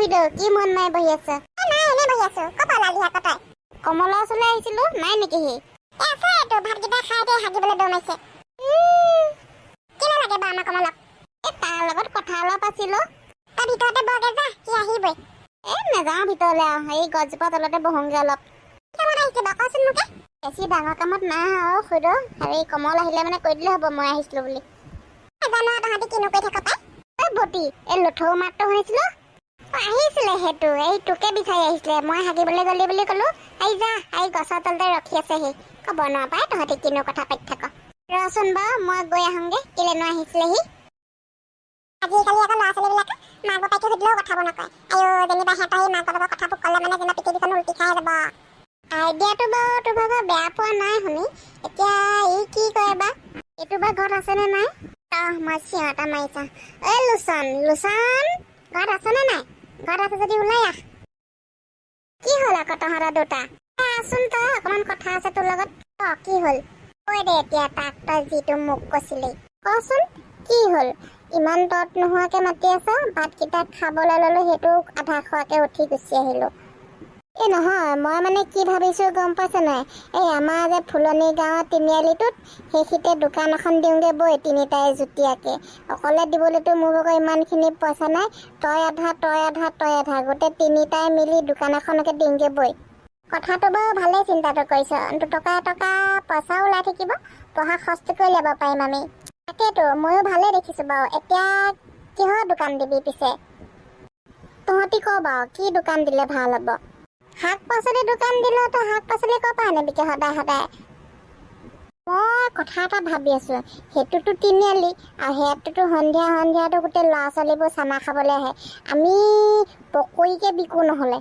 খুইদেউ কি মন নাই বহি আছে? নাই এনে বহি আছো। কত লালি হাত তই? কমলা ওচৰলৈ আহিছিলো, নাই নেকি সি? আছে তো ভাতকেইটা খাই দে হাগিবলৈ দম আহিছে। কেনে লাগে বা আমাৰ কমলক? তাৰ লগত কথা অলপ আছিলো। তই ভিতৰতে বহগে যা, সি আহিবই। নাযাওঁ ভিতৰলৈ এই গছজোপা তলতে বহোংগে অলপ। কামত আহিছে বা কচোন মোকে। বেছি ডাঙৰ কামত নাই আৰু খুইদেউ, কমল আহিলে মানে কৈ দিলে হ'ব মই আহিছিলো বুলি। নাজানো তহঁতি কিনো কৰি থাক পাই। বটি লঠৌ মাতটো শুনিছিলো। আহিছিলে সেইটো, তোকে বিচাৰি আহিছিলে। মই হাগিবলৈ গলি বুলি কলো। যা গছৰ তলতে ৰখি আছে সি। ক'ব নোৱাৰা পাই তহঁতি কিনো কথা পাতি থাক। ৰচোন বাৰু মই গৈ আহোংগে, কেলেনো আহিছিলে সি। আজিকালি আকৌ ল'ৰা ছোৱালীবিলাকে মাক বাপেকে সুধিলেও কথাবোৰ নকয়। যেনিবা সিহঁতৰ সেই মাক বাপেকৰ কথাবোৰ ক'লে মানে যেনিবা পৃথিৱীখন উল্টি খাই যাব। আইডিয়াটো বাৰু তোৰ ভাগৰ বেয়া পোৱা নাই শুনি। এতিয়া ই কি কৰে বা? এইটো বা ঘৰত আছেনে নাই? মই চিঞৰ এটা মাৰিছা। লোচন ঘৰত আছেনে নাই? ঘৰত আছে যদি ওলাই আহ। কি হ'ল আকৌ তহঁতৰ দুটা? আছোন তই, অকমান কথা আছে তোৰ লগত। কি হ'ল? কৈ দে এতিয়া তাক তই যিটো মোক কৈছিলি। কচোন কি হ'ল? ইমান তত নোহোৱাকে মাতি আছ। ভাতকেইটা খাবলৈ ললো, সেইটো আধা খোৱাকে উঠি গুচি আহিলো। নহয় মই মানে কি ভাবিছো গম পাইছে নাই? আমাৰ যে ফুলনি গাঁৱৰ তিনিআলিটোত সেইখিতে দোকান এখন দিওঁগে বৈ, তিনিটাই যুটীয়াকে। অকলে দিবলৈতো মোৰ ভাগৰ ইমানখিনি পইচা নাই। তই আধা গোটেই তিনিটাই মিলি দোকান এখনকে দিওঁগে বৈ। কথাটো বাৰু ভালেই চিন্তাটো কৰিছ। দুটকা এটকা পইচাও ওলাই থাকিব, পঢ়া খৰচটোকে উলিয়াব পাৰিম আমি। তাকেতো ময়ো ভালেই দেখিছো বাৰু। এতিয়া কিহৰ দোকান দিবি পিছে? তহঁতি ক বাৰু কি দোকান দিলে ভাল হ'ব? শাক পাচলি দোকান দিলে তই শাক পাচলি ক'ৰ পৰা আনিবিকে সদায়? মই কথা এটা ভাবি আছো। সেইটোতো তিনিআলি, আৰু সেইটোতো সন্ধিয়াটো গোটেই ল'ৰা ছোৱালীবোৰ চানা খাবলৈ আহে। আমি পকৰীকে বিকো নহ'লে।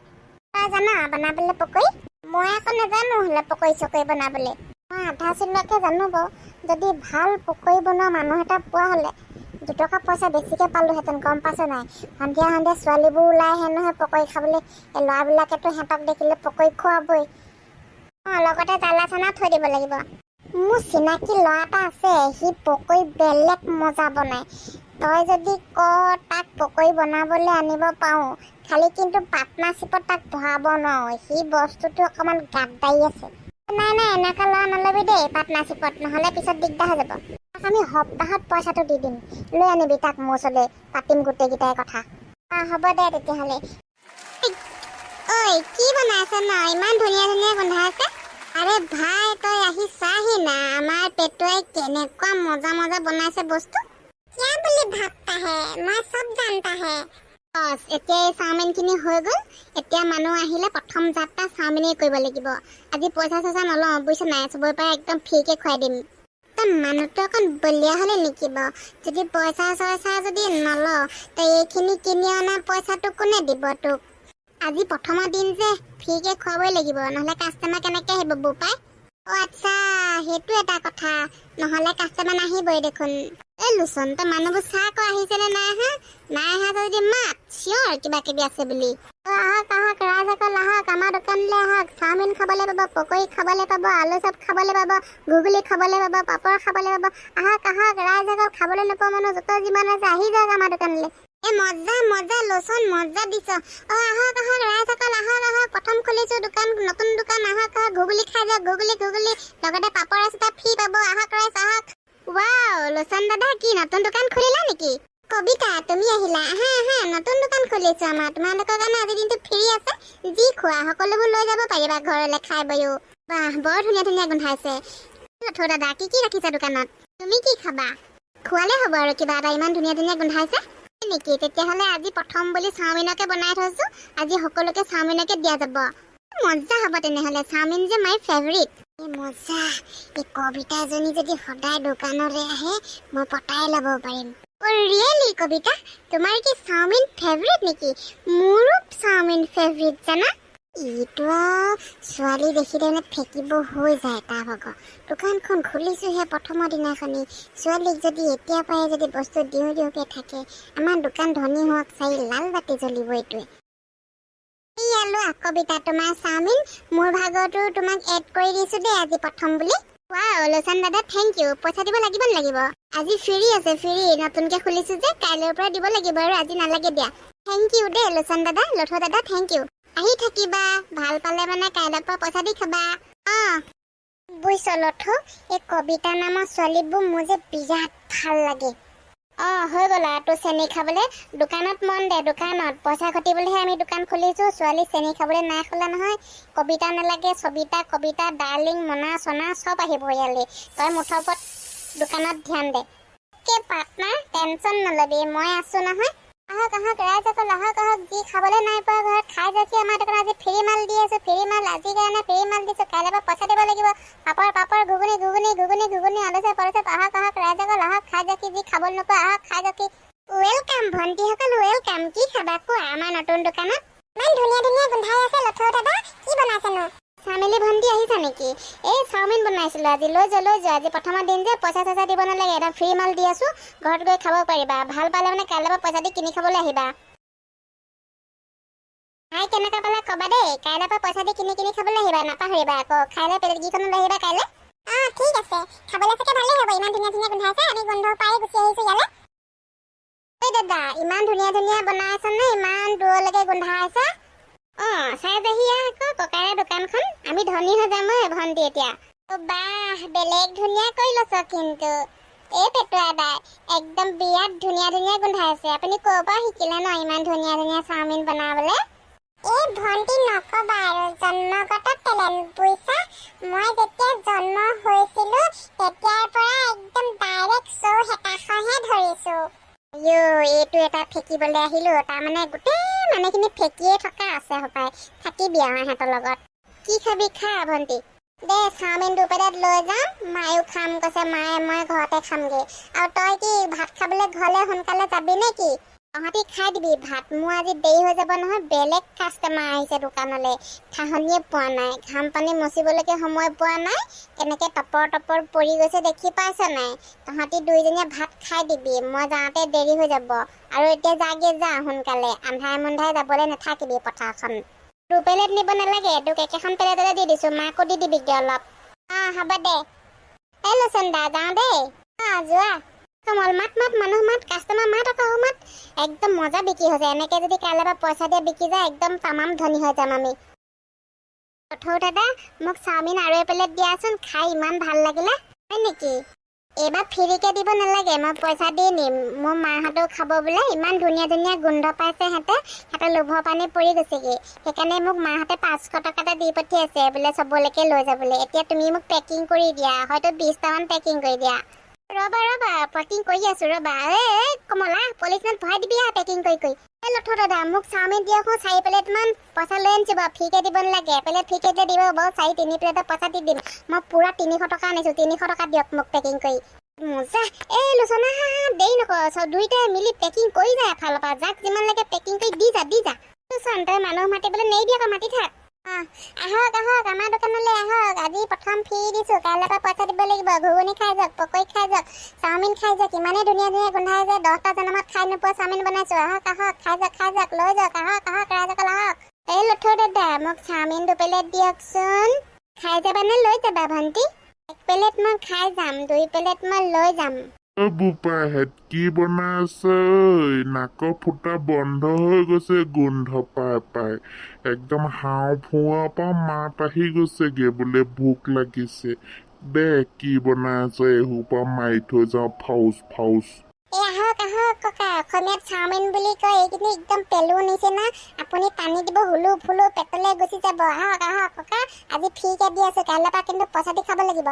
তই জানা বনাবলৈ পকৰী? মই আকৌ নাজানো হ'লে পকৰী চকৰী বনাবলৈ। মই আধা চিলোৱাকে জানো বাৰু। যদি ভাল পকৰী বনোৱা মানুহ এটা পোৱা হ'লে দুটকা পইচা বেছিকে পালোহেঁতেন, গম পাইছ নাই? সন্ধিয়া ছোৱালীবোৰ ওলাই আহে নহয় পকৰী খাবলৈ। ল'ৰাবিলাকেতো সিহঁতক দেখিলে পকৰী খুৱাবই। লগতে জ্বালা চানা থৈ দিব লাগিব। মোৰ চিনাকি ল'ৰা এটা আছে, সি পকৰী বেলেগ মজা বনায়। তই যদি তাক পকৰী বনাবলৈ আনিব পাৰো, খালি কিন্তু পাৰ্টনাৰশ্বিপত তাক ভৰাব নোৱাৰো। সি বস্তুটো অকণমান গাদ্দাৰি আছে। নাই এনেকুৱা ল'ৰা নল'বি দেই পাৰ্টনাৰশ্বিপত, নহ'লে পিছত দিগদাৰ হৈ যাব। তাক আমি সপ্তাহত পইচাটো দি দিম, লৈ আনিবি তাক মোৰ ওচৰলৈ, পাতিম গোটেইকেইটাই কথা। হ'ব দে তেতিয়াহ'লে। ঐ কি বনাই আছে ন? ইমান ধুনীয়া গোন্ধাই আছে। আৰে ভাই তই আহি চাহি না, আমাৰ পেটুৱাই কেনেকুৱা মজা বনাইছে বস্তু। কিয়া বুলি ভাবতা হে, মই চব জানতা হে। এতিয়া এই চাওমিনখিনি হৈ গ'ল। এতিয়া মানুহ আহিলে প্ৰথম যাত্ৰা চাওমিনেই কৰিব লাগিব। আজি পইচা চইচা নলওঁ বুজিছ নাই, চবৰে পৰা একদম ফ্ৰীকে খুৱাই দিম। তই মানুহটো অকণ বলিয়া হ'লে নেকি বাৰু? যদি পইচা চইচা যদি নলওঁ, তই এইখিনি কিনি অনা পইচাটো কোনে দিব তোক? আজি প্ৰথমৰ দিন যে ফ্ৰীকে খুৱাবই লাগিব, নহ'লে কাষ্টমাৰ কেনেকৈ আহিব বোপাই? আচ্ছা সেইটো এটা কথা, নহ'লে কাষ্টমাৰ নাহিবই দেখোন। লোচন তই মানুহবোৰ চাহ আকৌ আহিছেনে নাই অহা যদি মাত চিঞৰ কিবা কিবি আছে বুলি। আহক ৰাইজসকল আহক, আমাৰ দোকানলৈ আহক। চাওমিন খাবলৈ পাব, পকৰী খাবলৈ পাব, আলু চপ খাবলৈ পাব, ঘুগুলি খাবলৈ পাব, পাপৰ খাবলৈ পাব। আহক ৰাইজসকল, খাবলৈ নোপোৱা মানুহ যত যিমান আছে আহি যাওক আমাৰ দোকানলৈ। মজা লোচন মজা দিছ। আহক ৰাইজসকল আহক, প্ৰথম খুলিছো দোকান, নতুন দোকান। আহক ঘুগুলি খাই যাওক, ঘুগুলি লগতে পাপৰ আছে ফ্ৰী পাব। আহক ৰাইজ আহক। ৱাও লোচন দাদা, কি নতুন দোকান খুলিলা নেকি? কবিতা তুমি আহিলা, আহা নতুন দোকান খুলিছো আমাৰ। তোমালোকৰ কাৰণে আজি দিনটো ফ্ৰী আছে, যি খোৱা সকলোবোৰ লৈ যাব পাৰিবা ঘৰলৈ খাই বৈও। বাহ বৰ ধুনীয়া গোন্ধাইছে। লঠৌ দাদা কি ৰাখিছা দোকানত? তুমি কি খাবা? খোৱালে হ'ব আৰু কিবা এটা, ইমান ধুনীয়া গোন্ধাইছে নেকি? তেতিয়াহ'লে আজি প্ৰথম বুলি চাওমিনকে বনাই থৈছো, আজি সকলোকে চাওমিনকে দিয়া যাব। মজা হ'ব তেনেহ'লে, চাওমিন যে মাই ফেভৰিট। মজা, এই কবিতাজনী যদি সদায় দোকানলৈ আহে মই পতাই ল'ব পাৰিম। ৰিয়েলি কবিতা, তোমাৰ কি চাওমিন ফেভৰিট নেকি? মোৰো চাওমিন ফেভৰিট জানা। ইটো ছোৱালী দেখিলে ফেকিব হৈ যায় তাৰ ভাগৰ। দোকানখন খুলিছোহে প্ৰথমৰ দিনাখনি, ছোৱালীক যদি এতিয়া পাই যদি বস্তু দিওঁকে থাকে, আমাৰ দোকান ধনী হোৱাক চাই লাল বাতি জ্বলিব এইটোৱে। কবিতা তোমাৰ চাওমিন, মোৰ ভাগতো তোমাক এড কৰি দিছো দেই আজি প্ৰথম বুলি। লোচন দাদা থেংক ইউ। পইচা দিব লাগিব? আজি ফ্ৰী আছে, ফ্ৰী নতুনকে খুলিছো যে, কাইলৈৰ পৰা দিব লাগিব আৰু আজি নালাগে দিয়া। থেংক ইউ দেই লোচন দাদা লথ দাদা থেংক ইউ আহি থাকিবা ভাল পালে মানে কাইলৈৰ পৰা পইচা দি খাবা বুইছ লথ এই কবিতা নামৰ ছোৱালীবোৰ মোৰ যে বিৰাট ভাল লাগে হৈ গ'ল তো চেনি খাবলৈ দোকানত মন দে দোকানত পইচা ঘটিবলৈহে আমি দোকান খুলিছোঁ ছোৱালী চেনি খাবলৈ নাই খোলা নহয় কবিতা নালাগে সবিতা কবিতা ডাৰ্লিং মনা চনা চব আহিব ইয়ালৈ তই মুঠৰ ওপৰত দোকানত ধ্যান দে কে পাৰ্টনাৰ টেনশ্যন নলবি মই আছোঁ নহয় আহক ৰাইজসকল আহক যি খাবলৈ নাই পোৱা ঘৰত খাই যাওক আমাৰ দোকানত আজি ফ্ৰী মাল দি আছোঁ ফ্ৰী মাল আজিৰ কাৰণে ফ্ৰী মাল দিছোঁ কাইলৈ পৰা পইচা দিব লাগিব পাপৰ ঘুগুনি আলুচা পৰচা আহক ৰাইজসকল আহক খাই যাওক যি খাবলৈ নোপোৱা আহক খাই যাওক ৱেলকাম ভণ্টিসকল ৱেলকাম কি খাবা কোৱা আমাৰ নতুন দোকানত ইমান ধুনীয়া ধুনীয়া গোন্ধাই আছে লথৌ দাদা কি বনাইছেনো চামেলি ভণ্টি আহিছা নেকি এই চাওমিন বনাইছিলোঁ আজি লৈ যোৱা আজি প্ৰথমৰ দিন যে পইচা চইচা দিব নালাগে একদম ফ্ৰী মাল দি আছোঁ ঘৰত গৈ খাব পাৰিবা ভাল পালে মানে কাইলৈ পৰা পইচা দি কিনি খাবলৈ আহিবা খাই কেনেকুৱা পালে ক'বা দেই কাইলৈ পৰা পইচা দি কিনি খাবলৈ আহিবা নাপাহৰিবা আকৌ খাই লৈ প্লেটকেইখনত আহিবা কাইলৈ ঠিক আছে খাবলৈ চাগে ভালেই হ'ব ইমান ধুনীয়া ধুনীয়া গোন্ধাইছে আমি গোন্ধ পাই গুচি আহিছোঁ ইয়ালৈ এই দাদা ইমান ধুনীয়া ধুনীয়া বনাই আছা নে ইমান দূৰলৈকে গোন্ধাই আছা চাই যাহি আকৌ ককাৰে দোকানখন আমি ধনী হৈ যাম ভণ্টি এতিয়া বাহ বেলেগ ধুনীয়া কৰি লৈছ কিন্তু এই পেটুৱা দাই একদম বিৰাট ধুনীয়া ধুনীয়া গোন্ধাই আছে আপুনি ক'ৰ পৰা শিকিলে ন ইমান ধুনীয়া ধুনীয়া চাওমিন বনাবলৈ এই ভণ্টি নকবা আৰু জন্মগত টেলেণ্ট বুইছা মই যেতিয়া জন্ম হৈছিলোঁ তেতিয়াৰ পৰা একদম ডাইৰেক্ট শ্ব' হেতাখনহে ধৰিছোঁ এইটো এটা ফেকিবলৈ আহিলোঁ তাৰমানে গোটেই মানুহখিনি ফেকিয়ে থকা আছে সপায় থাকিবি আৰু সিহঁতৰ লগত কি খাবি খা ভণ্টি দে চাওমিন 2 প্লেট লৈ যাম মায়েও খাম কৈছে মায়ে মই ঘৰতে খামগৈ আৰু তই কি ভাত খাবলৈ ঘৰলৈ সোনকালে যাবি নে কি তহঁতি খাই দিবি ভাত মোৰ আজি দেৰি হৈ যাব নহয় বেলেগ কাষ্টমাৰ আহিছে দোকানলৈ ঠাহনিয়ে পোৱা নাই ঘাম পানী মচিবলৈকে সময় পোৱা নাই কেনেকৈ টপৰ পৰি গৈছে দেখি পাইছ নাই তহঁতি দুইজনীয়ে ভাত খাই দিবি মই যাওঁতে দেৰি হৈ যাব আৰু এতিয়া যাগে যা সোনকালে আন্ধাৰে মুন্ধাৰে যাবলৈ নাথাকিবি পথাৰখন 2 প্লেট নিব নালাগে তোক একেখন প্লেটতে দি দিছোঁ মাকো দি দিবিগৈ অলপ হ'ব দে এই লোচন দা যাওঁ দেই যোৱা কমল মাত মানুহ মাত কাষ্টমাৰ মাত আকৌ মাত একদম মজা বিক্ৰী হৈছে এনেকৈ যদি কাইলৈ পৰা পইচা দিয়ে বিক্ৰী যায় একদম তামাম ধনী হৈ যাম আমি লথৌ দাদা মোক চাওমিন আৰু 1 প্লেট দিয়াচোন খাই ইমান ভাল লাগিলে হয় নেকি এইবাৰ ফ্ৰীকৈ দিব নালাগে মই পইচা দি নিম মোৰ মাহঁতেও খাব বোলে ইমান ধুনীয়া ধুনীয়া গোন্ধ পাইছে সিহঁতৰ লোভৰ পানী পৰি গৈছেগৈ সেইকাৰণে মোক মাহঁতে 500 টকা এটা দি পঠিয়াইছে বোলে চবলৈকে লৈ যাবলৈ এতিয়া তুমি মোক পেকিং কৰি দিয়া হয়তো 20টামান পেকিং কৰি দিয়া ৰবা পেকিং কৰি আছোঁ ৰবা এই কমলা পলিথিনত ভৰাই দিবি পেকিং কৰি এই লথৌ দাদা মোক চাওমিন দিয়ক 4 প্লেটমান পইচা লৈ আনিছোঁ বাৰু ফ্ৰীকৈ দিব নালাগে প্লেট ফ্ৰীকৈ দিলে দিব বাৰু 4-3 প্লেটৰ পইচা দি দিম মই পূৰা 300 টকা আনিছোঁ 300 টকা দিয়ক মোক পেকিং কৰি মজা এই লোচনা দেৰি নকৰ দুইটাই মিলি পেকিং কৰি যায় এফালৰ পৰা যাক যিমান লাগে পেকিং কৰি দি যা লোচন তই মানুহ মাতিবলৈ নেৰিবি আকৌ মাতি থাক আহক আমাৰ দোকানলৈ আহক আজি প্ৰথম ফ্ৰী দিছোঁ কাইলৈ পৰা পইচা দিব লাগিব ঘুগুনি খাই যাওক পকৰি খাই যাওক চাওমিন খাই যাওক ইমানেই ধুনীয়া ধুনীয়া গোন্ধাই যে 10টা জনমত খাই নোপোৱা চাওমিন বনাইছোঁ আহক খাই যাওক লৈ যাওক আহক ৰাইজসকল আহক এই লথৌ দাদা মোক চাওমিন 2 প্লেট দিয়কচোন খাই যাবানে লৈ যাবা ভণ্টি 1 প্লেট মই খাই যাম 2 প্লেট মই লৈ যাম বোপাহেঁত কি বনাই আছে নাকৰ ফুটা বন্ধ হৈ গৈছে গোন্ধ পাই একদম হাও ফুৱাৰ পৰা মাত আহি গৈছেগে বোলে ভোক লাগিছে দে কি বনাই আছে এসোপা মাৰি থৈ যাওঁ ফাউচ আহক ককা অসমীয়াত চাওমিন বুলি কয় এইখিনি একদম পেলু নিচিনা আপুনি পানী দিব হুলু ফুলু পেটলৈ গুচি যাব আহক ককা আজি ফ্ৰীকৈ দি আছোঁ কাইলৈ পৰা কিন্তু পইচা দি খাব লাগিব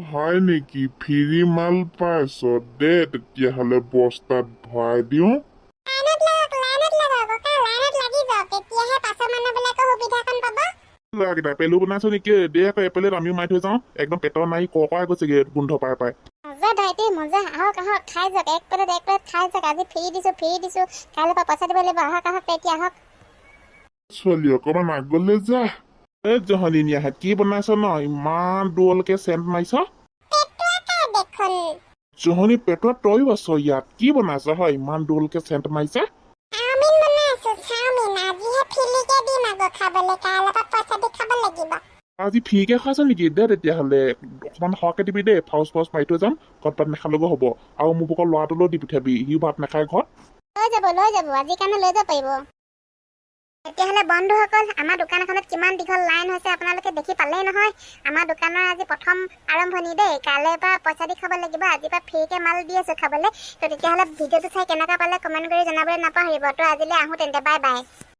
হয় নেকি ফ্ৰী মাল পাইছ দে তেতিয়াহ'লে বস্তাত ভৰাই দিওঁ পেলু বনাইছো নেকি দে আকৌ এপ্লেট আমিও মাৰি থৈ যাওঁ একদম পেটৰ নাই ককাই গৈছেগে গোন্ধ পাই মজা ভাইটি মজা আহক খাই যাওক 1 প্লেট খাই যাওক আজি ফ্ৰী দিছোঁ কাইলৈ পৰা পইচা দিব লাগিব আহক এতিয়া আহক ছোৱালী অকণমান আগলৈ যা এই জহনী নিয়াহেঁত কি বনাইছ ন ইমান দূৰলৈকে চেণ্ট মাৰিছ জহনী পেটুৱা তয়ো আছ ইয়াত কি বনাইছ হয় ইমান দূৰলৈকে চেণ্ট মাৰিছে আজি ফ্ৰীকে খাইছ নেকি দে তেতিয়াহ'লে অকণমান সৰহকৈ দিবি দেই ফাউচ মাৰি থৈ যাম ঘৰত ভাত নাখালেও হ'ব আৰু মোৰ ভোকৰ ল'ৰাটোলৈও দি পঠিয়াবি সিও ভাত নাখায় ঘৰত লৈ যাব আজিৰ কাৰণে লৈ যাব পাৰিব। তেতিয়াহ'লে বন্ধুসকল, আমাৰ দোকান এখনত কিমান দীঘল লাইন হৈছে আপোনালোকে দেখি পালেই নহয়। আমাৰ দোকানৰ আজি প্ৰথম আৰম্ভণি দেই। কাইলৈৰ পৰা পইচা দি খাব লাগিব, আজিৰ পৰা ফ্ৰীকে মাল দি আছোঁ খাবলৈ। তো তেতিয়াহ'লে ভিডিঅ'টো চাই কেনেকুৱা পালে কমেণ্ট কৰি জনাবলৈ নাপাহৰিব। তো আজিলৈ আহোঁ তেন্তে, বাই বাই।